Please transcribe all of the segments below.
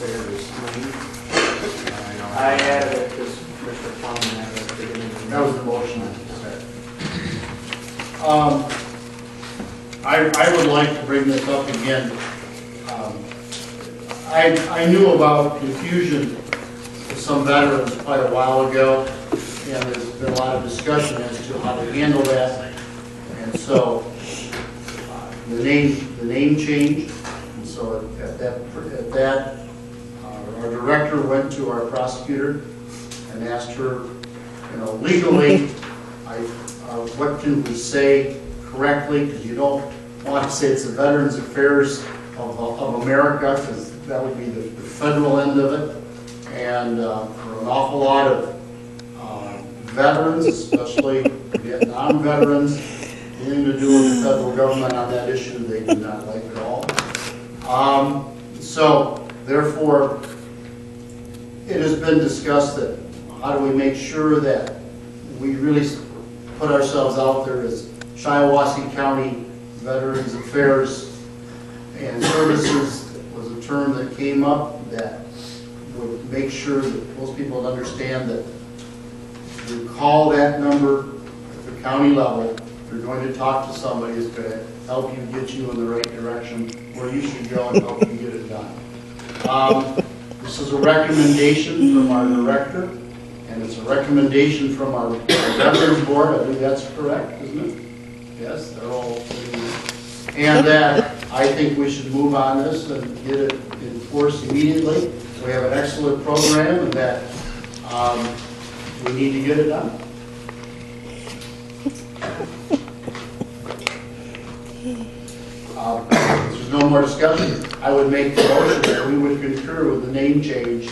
Affairs lane. I added it because Commissioner Plowman added it at the beginning. That was the motion. I would like to bring this up again. I knew about confusion with some veterans quite a while ago, and there's been a lot of discussion as to how to handle that. And so the name changed, and so at that our director went to our prosecutor and asked her, legally, what can we say correctly? Because you don't want to say it's the Veterans Affairs of America, because that would be the federal end of it. And for an awful lot of veterans, especially Vietnam veterans, anything to do with the federal government on that issue, they do not like at all. So, therefore, it has been discussed that how do we make sure that we really put ourselves out there as Shiawassee County Veterans Affairs and Services was a term that came up that would make sure that most people would understand that you call that number at the county level. If you're going to talk to somebody, it's going to help you get you in the right direction where you should go and help you get it done. This is a recommendation from our director, and it's a recommendation from our Veterans Board. I believe that's correct, isn't it? Yes, they're all. And that I think we should move on this and get it in force immediately. We have an excellent program, and that we need to get it done. If there's no more discussion, I would make the motion that we would concur with the name change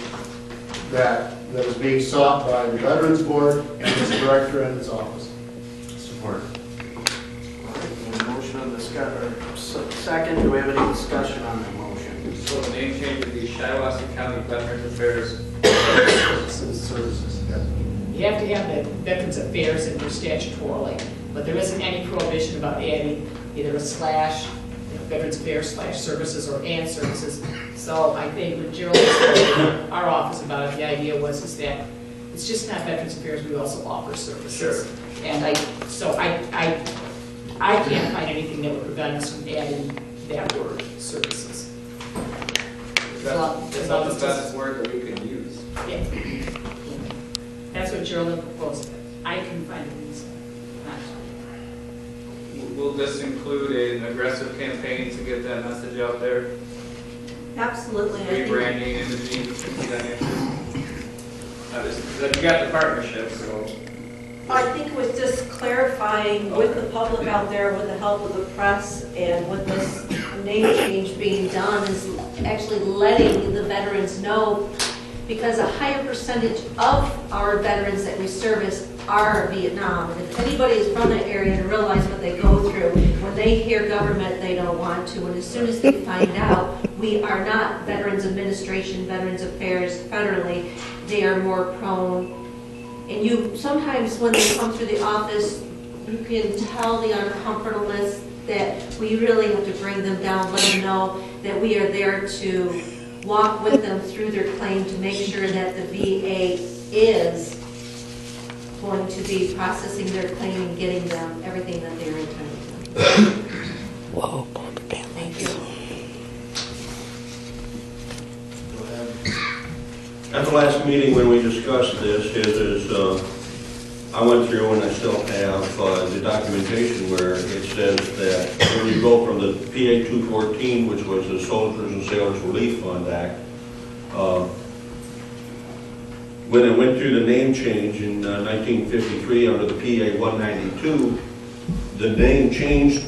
that is being sought by the Veterans Board and its director and its office. Support. All right, motion on second. Do we have any discussion on that motion? So the name change would be Shiawassee County Veterans Affairs Services. Yes. You have to have the Veterans Affairs in your statutorily, but there isn't any prohibition about adding either a slash, Veterans Affairs / Services or and Services. So I think when Gerald spoke to our office about it, the idea was that it's just not Veterans Affairs, we also offer services. Sure. And I can't find anything that would prevent us from adding that word, services. That's not the best word that we can use. Yeah. That's what Gerald proposed. I couldn't find it in this. Will this include an aggressive campaign to get that message out there? Absolutely. Rebranding, imaging, things of that nature? You got the partnership, so. I think it was just clarifying with the public out there, with the help of the press, and with this name change being done, is actually letting the veterans know, because a higher percentage of our veterans that we service are Vietnam. And if anybody is from that area and realize what they go through, when they hear government, they don't want to. And as soon as they find out we are not Veterans Administration, Veterans Affairs federally, they are more prone. And you sometimes, when they come through the office, you can tell the uncomfortableness that we really have to bring them down, let them know that we are there to walk with them through their claim to make sure that the VA is going to be processing their claim and getting them everything that they're entitled to. Whoa, Thank you. Go ahead. At the last meeting when we discussed this, I went through and I still have the documentation where it says that when you go from the PA 214, which was the Soldiers and Sailors Relief Fund Act, when it went through the name change in 1953 under the PA 192, the name changed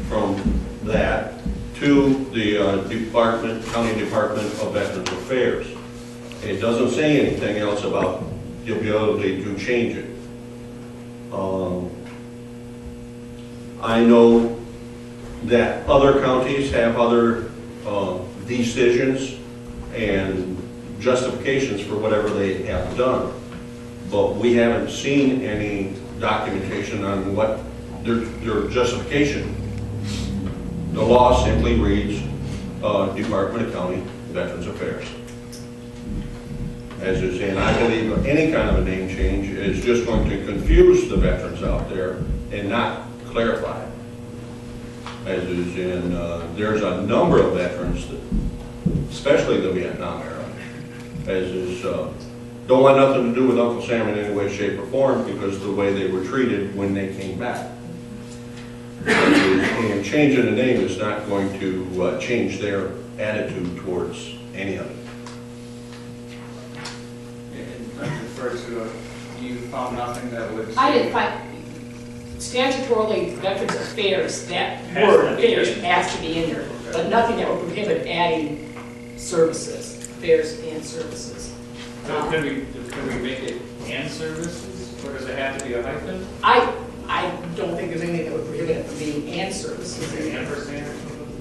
from that to the County Department of Veterans Affairs. It doesn't say anything else about the ability to change it. I know that other counties have other decisions and justifications for whatever they have done, but we haven't seen any documentation on what their justification. The law simply reads Department of County Veterans Affairs. As is, and I believe any kind of a name change is just going to confuse the veterans out there and not clarify it. As is in, there's a number of veterans, that, especially the Vietnam era, as is, don't want nothing to do with Uncle Sam in any way, shape, or form because of the way they were treated when they came back. And changing the name is not going to change their attitude towards any of it. And I refer to, you found nothing that would. I didn't find, statutorily, Veterans Affairs, that Has word to be affairs in. has to be in there, but nothing that would prohibit adding services, affairs and services. So could we make it and services, or does it have to be a hyphen? I don't think there's anything that would prohibit it from being and services. And percent?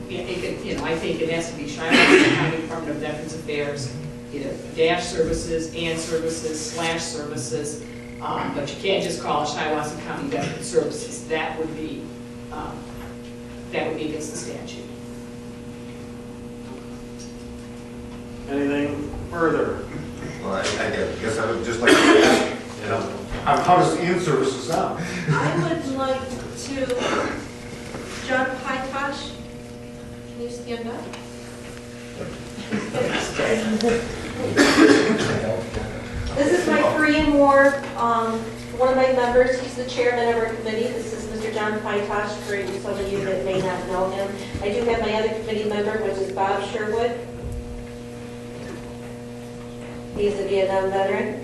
Yeah, it could, you know, I think it has to be Shiawassee County Department of Veterans Affairs, either dash services, and services, slash services, but you can't just call it Shiawassee County Veterans Services. That would be against the statute. Anything further? Well, I guess I would just like to ask, you know, how does and services sound? I would like to, John Pytosh, can you stand up? This is my Korean War, one of my members, he's the chairman of our committee. This is Mr. John Pytosh, for some of you that may not know him. I do have my other committee member, which is Bob Sherwood. He is a Vietnam veteran,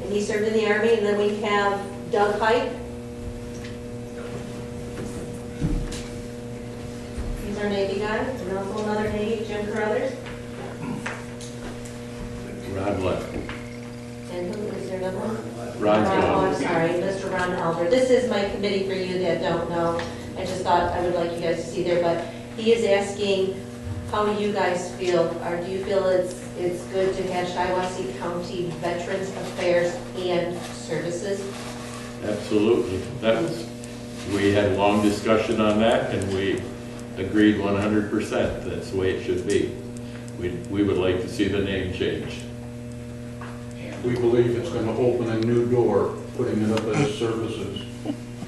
and he served in the Army. And then we have Doug Height. He's our Navy guy, and also another Navy, Jim Carruthers. Ron left. And who is your number? Ron's Oh, gone. I'm sorry, Mr. Ron Elder. This is my committee for you that don't know. I just thought I would like you guys to see there, but he is asking how you guys feel. Or do you feel it's good to have Shiawassee County Veterans Affairs and Services? Absolutely. We had a long discussion on that, and we agreed 100%. That's the way it should be. We would like to see the name change. We believe it's going to open a new door, putting it up as services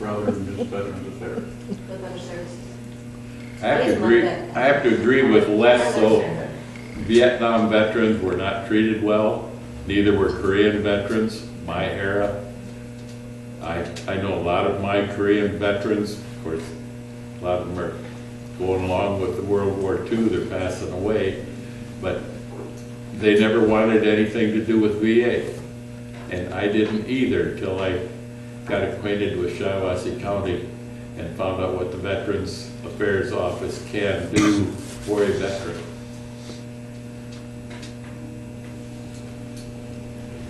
rather than just Veterans Affairs. With better services? I have to agree with Les, so Vietnam veterans were not treated well, neither were Korean veterans, my era. I know a lot of my Korean veterans, of course, a lot of them are going along with the World War II, they're passing away, but they never wanted anything to do with VA. And I didn't either till I got acquainted with Shiawassee County and found out what the Veterans Affairs Office can do for a veteran.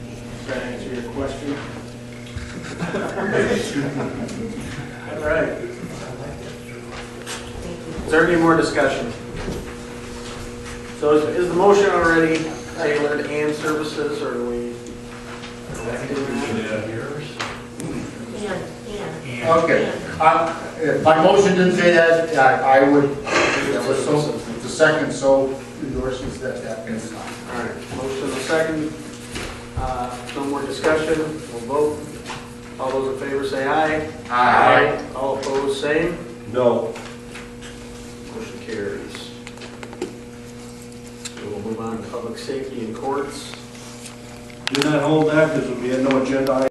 Does that answer your question? All right. Is there any more discussion? So is the motion already tailored and services, or are we? Okay, if my motion didn't say that, I would, that was so, the second so endorses that is fine. All right, motion and a second. No more discussion, we'll vote. All those in favor say aye. Aye. All opposed, same. No. Motion carries. So we'll move on to public safety and courts. Do not hold that because there'll be no agenda item.